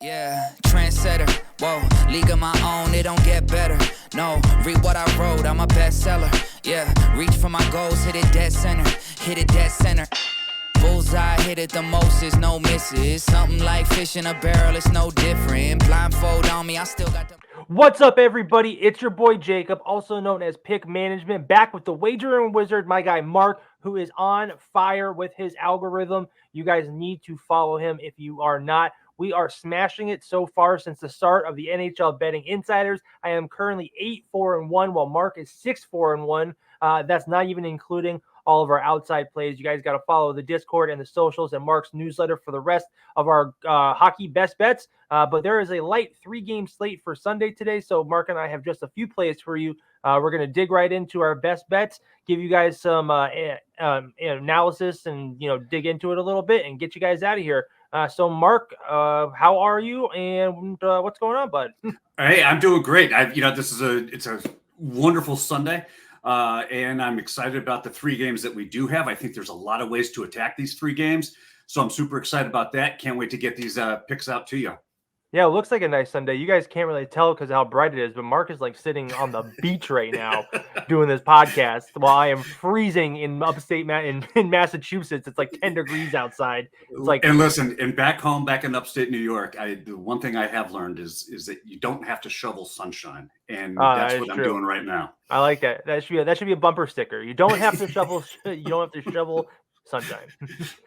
Yeah, trendsetter, whoa, league of my own, it don't get better. No, read what I wrote, I'm a bestseller. Yeah, reach for my goals, hit it dead center, hit it dead center. Bullseye, hit it the most, is no misses. Something like fish in a barrel, it's no different. Blindfold on me, I still got the... What's up, everybody? It's your boy Jacob, also known as PickManagement, back with the wagering wizard, my guy Mark, who is on fire with his algorithm. You guys need to follow him if you are not. We are smashing it so far since the start of the NHL Betting Insiders. I am currently 8-4-1, while Mark is 6-4-1. That's not even including all of our outside plays. You guys got to follow the Discord and the socials and Mark's newsletter for the rest of our hockey best bets. But there is a light 3-game slate for Sunday today, so Mark and I have just a few plays for you. We're going to dig right into our best bets, give you guys some analysis and, dig into it a little bit and get you guys out of here. So, Mark, how are you and what's going on, bud? Hey, I'm doing great. It's a wonderful Sunday, and I'm excited about the 3 games that we do have. I think there's a lot of ways to attack these 3 games, so I'm super excited about that. Can't wait to get these picks out to you. Yeah, it looks like a nice Sunday. You guys can't really tell because of how bright it is, but Mark is like sitting on the beach right now doing this podcast while I am freezing in upstate in Massachusetts. It's like 10 degrees outside. It's like, and listen, and back home, back in upstate New York, the one thing I have learned is that you don't have to shovel sunshine, and that's what I'm doing right now. I like that. That should be a bumper sticker. You don't have to shovel. You don't have to shovel sunshine.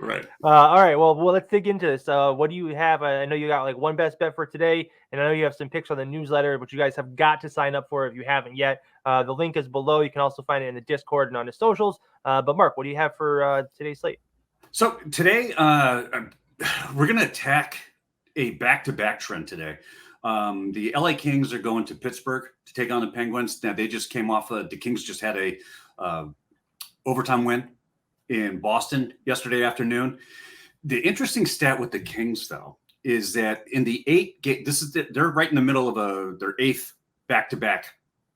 Right. All right. Well, let's dig into this. What do you have? I know you got like one best bet for today, and I know you have some picks on the newsletter, which you guys have got to sign up for if you haven't yet. The link is below. You can also find it in the Discord and on the socials. But Mark, what do you have for today's slate? So today, we're going to attack a back-to-back trend today. The LA Kings are going to Pittsburgh to take on the Penguins. Now, they just came off the Kings just had a overtime win in Boston yesterday afternoon. The interesting stat with the Kings, though, is that in the 8 game, they're right in the middle of their 8th back-to-back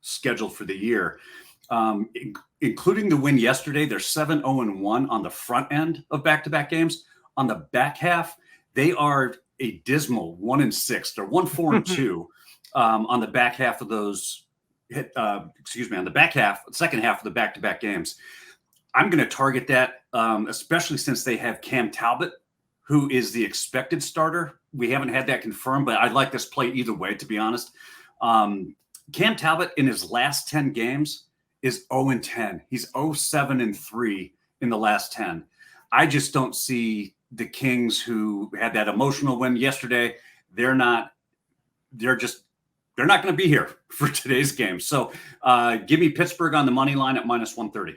scheduled for the year. Including the win yesterday, they're 7-0-1 on the front end of back-to-back games. On the back half, they are a dismal 1-6. They're 1-4-2 on the back half of those. On the back half, second half of the back-to-back games. I'm going to target that, especially since they have Cam Talbot, who is the expected starter. We haven't had that confirmed, but I'd like this play either way, to be honest. Cam Talbot in his last 10 games is 0-10. He's 0-7-3 in the last 10. I just don't see the Kings, who had that emotional win yesterday. They're not going to be here for today's game. So give me Pittsburgh on the money line at -130.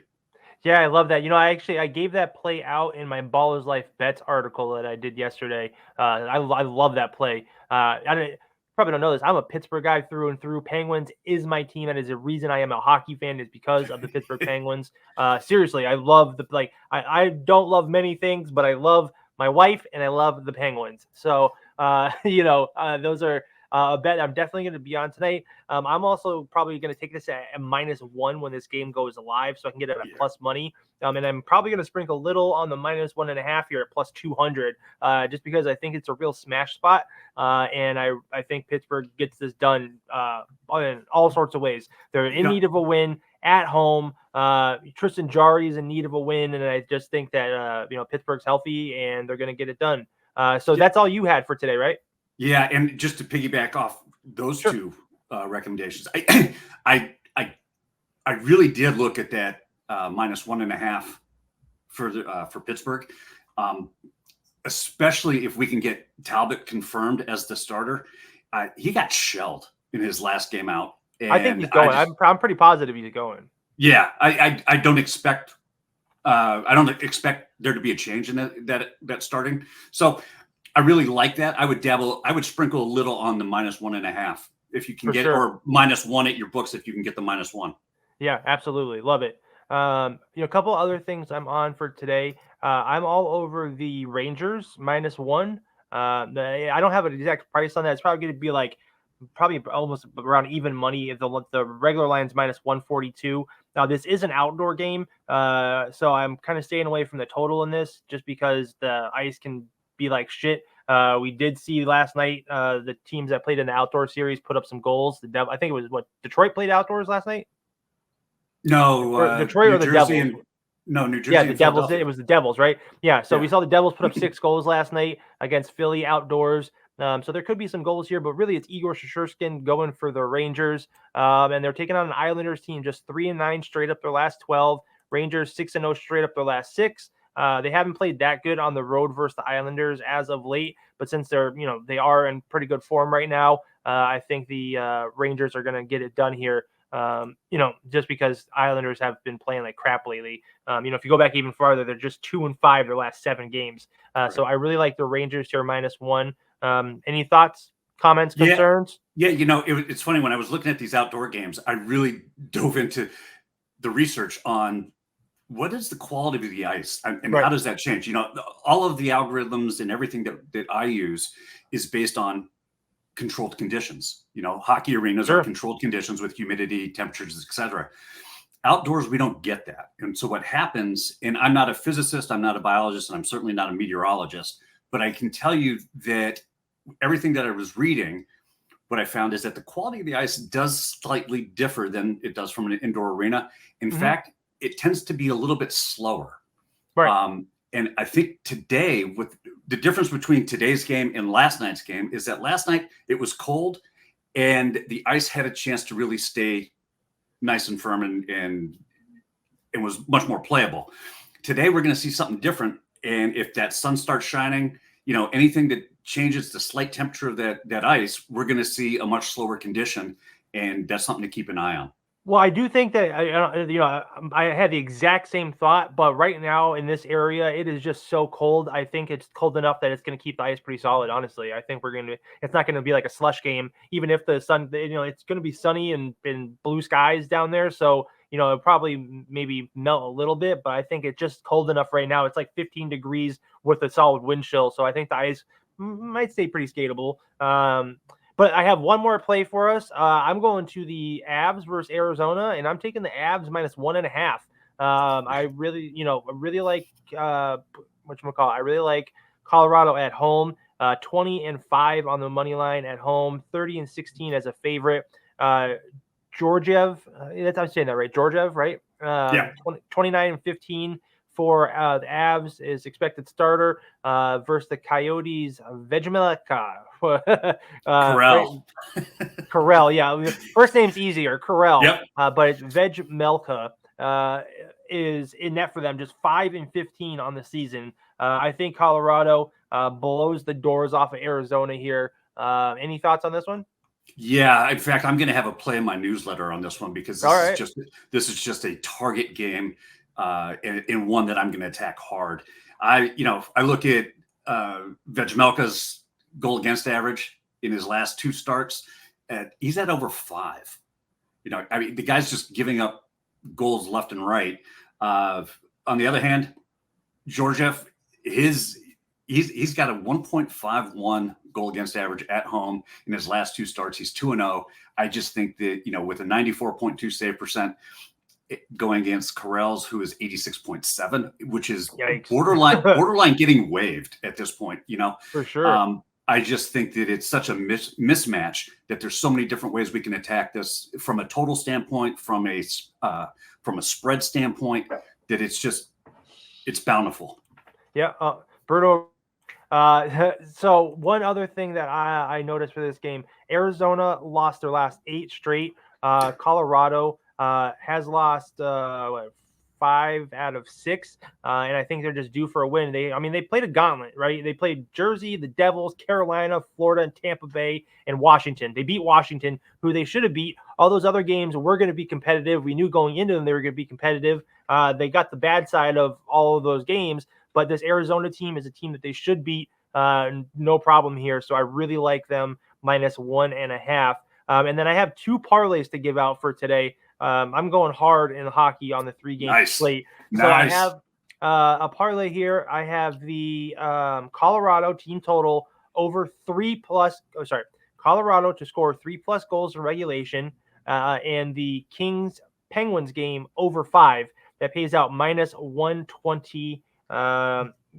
Yeah, I love that. I gave that play out in my Ballers Life Bets article that I did yesterday. I love that play. I probably don't know this. I'm a Pittsburgh guy through and through. Penguins is my team. That is the reason I am a hockey fan, is because of the Pittsburgh Penguins. Seriously, I love I don't love many things, but I love my wife and I love the Penguins. So, those are a bet I'm definitely going to be on tonight. I'm also probably going to take this at -1 when this game goes live, so I can get it at plus money. And I'm probably going to sprinkle a little on the -1.5 here at +200, just because I think it's a real smash spot. And I think Pittsburgh gets this done in all sorts of ways. They're in need of a win at home. Tristan Jarry is in need of a win, and I just think that Pittsburgh's healthy and they're going to get it done. So that's all you had for today, right? Yeah, and just to piggyback off those two recommendations, I really did look at that -1.5 for Pittsburgh, especially if we can get Talbot confirmed as the starter. He got shelled in his last game out. And I think he's going. I'm pretty positive he's going. Yeah, I don't expect there to be a change in that starting. So I really like that. I would sprinkle a little on the -1.5 if you can get, or -1 at your books if you can get the -1. Yeah, absolutely. Love it. A couple other things I'm on for today. I'm all over the Rangers -1. I don't have an exact price on that. It's probably going to be probably almost around even money if the regular line's -142. Now, this is an outdoor game, so I'm kind of staying away from the total in this just because the ice can be like shit. We did see last night the teams that played in the outdoor series put up some goals. I think it was Detroit played outdoors last night. No, Detroit New or the Jersey Devils. New Jersey. Yeah, the and Devils. Philadelphia. It was the Devils, right? Yeah. So Yeah. we saw the Devils put up 6 goals last night against Philly outdoors. So there could be some goals here, but really it's Igor Shesterkin going for the Rangers. And they're taking on an Islanders team just 3-9 straight up their last 12. Rangers 6-0 straight up their last 6. They haven't played that good on the road versus the Islanders as of late, but since they are in pretty good form right now, I think the Rangers are going to get it done here. Just because Islanders have been playing like crap lately. If you go back even farther, they're just 2-5 their last 7 games. So I really like the Rangers here -1. Any thoughts, comments, concerns? Yeah, it's funny when I was looking at these outdoor games, I really dove into the research on what is the quality of the ice and Right. how does that change? All of the algorithms and everything that I use is based on controlled conditions. Hockey arenas Sure. are controlled conditions with humidity, temperatures, etc. Outdoors, we don't get that. And so what happens, and I'm not a physicist, I'm not a biologist, and I'm certainly not a meteorologist, but I can tell you that everything that I was reading, what I found is that the quality of the ice does slightly differ than it does from an indoor arena. In fact, it tends to be a little bit slower. Right. And I think today, with the difference between today's game and last night's game, is that last night it was cold and the ice had a chance to really stay nice and firm and was much more playable. Today, we're going to see something different. And if that sun starts shining, anything that changes the slight temperature of that ice, we're going to see a much slower condition. And that's something to keep an eye on. Well, I do think that I had the exact same thought, but right now in this area, it is just so cold. I think it's cold enough that it's going to keep the ice pretty solid. Honestly, I think it's not going to be like a slush game, even if the sun, it's going to be sunny and blue skies down there. So it'll probably maybe melt a little bit, but I think it's just cold enough right now. It's like 15 degrees with a solid wind chill, so I think the ice might stay pretty skatable. But I have one more play for us. I'm going to the Avs versus Arizona, and I'm taking the Avs -1.5. I really like whatchamacallit. I really like Colorado at home. 20-5 on the money line at home. 30-16 as a favorite. Georgiev, I'm saying that right. Georgiev, right? Yeah. 29-15 for the Avs is expected starter versus the Coyotes. Vejmelka. Carell, yeah. First name's easier, Carell. Yep. But it's Vejmelka is in net for them, just 5-15 on the season. I think Colorado blows the doors off of Arizona here. Any thoughts on this one? Yeah, in fact, I'm going to have a play in my newsletter on this one because this is just a target game and one that I'm going to attack hard. I look at Vejmelka's goal against average in his last 2 starts. He's at over 5. The guy's just giving up goals left and right. On the other hand, Georgiev, he's got a 1.51 goal against average at home in his last 2 starts. He's 2-0. I just think that, with a 94.2 save percent going against Carell's, who is 86.7, which is borderline getting waived at this point, For sure. I just think that it's such a mismatch that there's so many different ways we can attack this from a total standpoint, from a spread standpoint, that it's bountiful. Yeah. Bruno. So one other thing that I noticed for this game, Arizona lost their last 8 straight. Colorado has lost 5 out of 6, and I think they're just due for a win. They played a gauntlet, right? They played Jersey, the Devils, Carolina, Florida, and Tampa Bay, and Washington. They beat Washington, who they should have beat. All those other games were going to be competitive. We knew going into them they were going to be competitive. They got the bad side of all of those games, but this Arizona team is a team that they should beat. No problem here. So I really like them -1.5. And then I have 2 parlays to give out for today. I'm going hard in hockey on the 3-game slate. So I have a parlay here. I have the Colorado team total over 3+. Colorado to score 3+ goals in regulation, and the Kings Penguins game over 5. That pays out -120.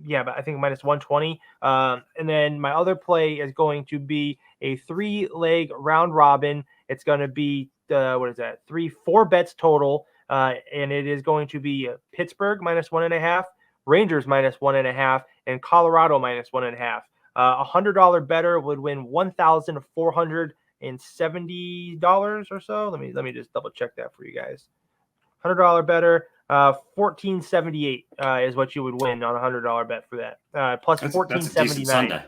but I think minus 120. And then my other play is going to be a 3-leg round robin. It's going to be, 4 bets total. And it is going to be Pittsburgh minus 1.5, Rangers minus 1.5, and Colorado minus 1.5. $100 better would win $1,470 or so. Let me just double check that for you guys. $100 better, $14.78 is what you would win on a $100 bet for that. Plus $14.79.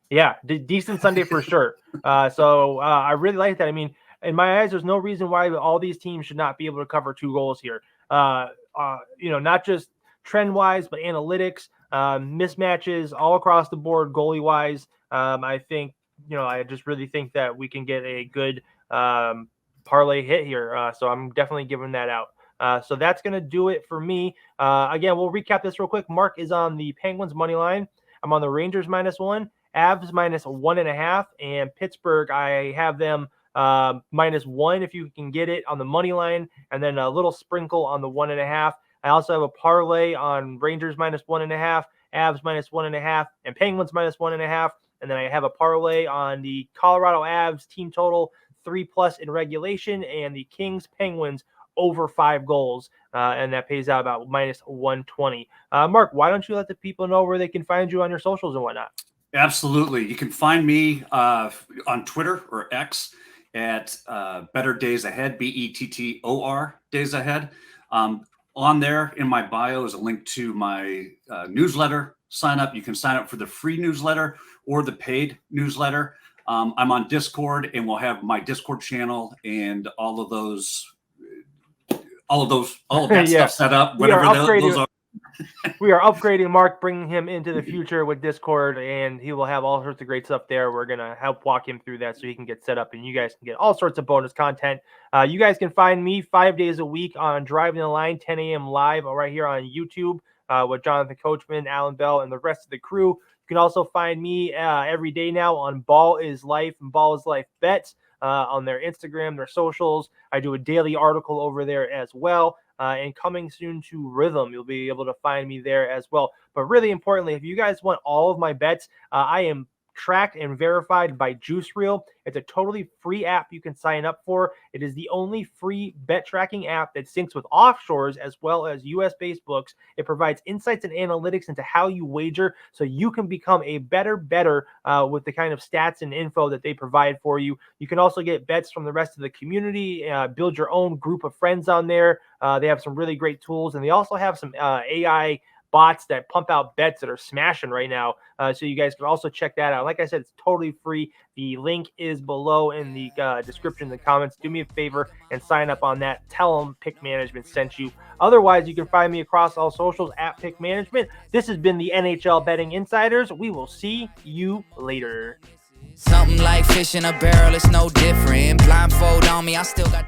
Yeah, decent Sunday for sure. So I really like that. I mean, in my eyes, there's no reason why all these teams should not be able to cover 2 goals here. Not just trend-wise, but analytics, mismatches all across the board, goalie-wise. I think, I just really think that we can get a good parlay hit here. So I'm definitely giving that out. So that's going to do it for me. Again, we'll recap this real quick. Mark is on the Penguins money line. I'm on the Rangers -1, Avs -1.5, and Pittsburgh, I have them -1 if you can get it on the money line, and then a little sprinkle on the 1.5. I also have a parlay on Rangers -1.5, Avs -1.5, and Penguins -1.5. And then I have a parlay on the Colorado Avs team total 3+ in regulation, and the Kings Penguins over 5 goals. And that pays out about -120. Mark, why don't you let the people know where they can find you on your socials and whatnot? Absolutely. You can find me on Twitter or X at BettorDaysAhead, BETTOR Days Ahead. On there in my bio is a link to my newsletter sign up. You can sign up for the free newsletter or the paid newsletter. I'm on Discord, and we'll have my Discord channel and all of that stuff set up, whatever those are. We are upgrading Mark, bringing him into the future with Discord, and he will have all sorts of great stuff there. We're going to help walk him through that so he can get set up, and you guys can get all sorts of bonus content. You guys can find me 5 days a week on Driving the Line, 10 a.m. live right here on YouTube with Jonathan Coachman, Alan Bell, and the rest of the crew. You can also find me every day now on Ball is Life and Ball is Life Bets on their Instagram, their socials. I do a daily article over there as well. And coming soon to Rhythm, you'll be able to find me there as well. But really importantly, if you guys want all of my bets, I am tracked and verified by Juice Reel. It's a totally free app you can sign up for. It is the only free bet tracking app that syncs with offshores as well as US-based books. It provides insights and analytics into how you wager so you can become a better with the kind of stats and info that they provide for you. You can also get bets from the rest of the community, build your own group of friends on there. They have some really great tools, and they also have some AI bots that pump out bets that are smashing right now. So you guys can also check that out. Like I said, it's totally free. The link is below in the description in the comments. Do me a favor and sign up on that. Tell them PickManagement sent you. Otherwise, you can find me across all socials at PickManagement. This has been the NHL Betting Insiders. We will see you later. Something like fish in a barrel, it's no different. Blindfold on me, I still got the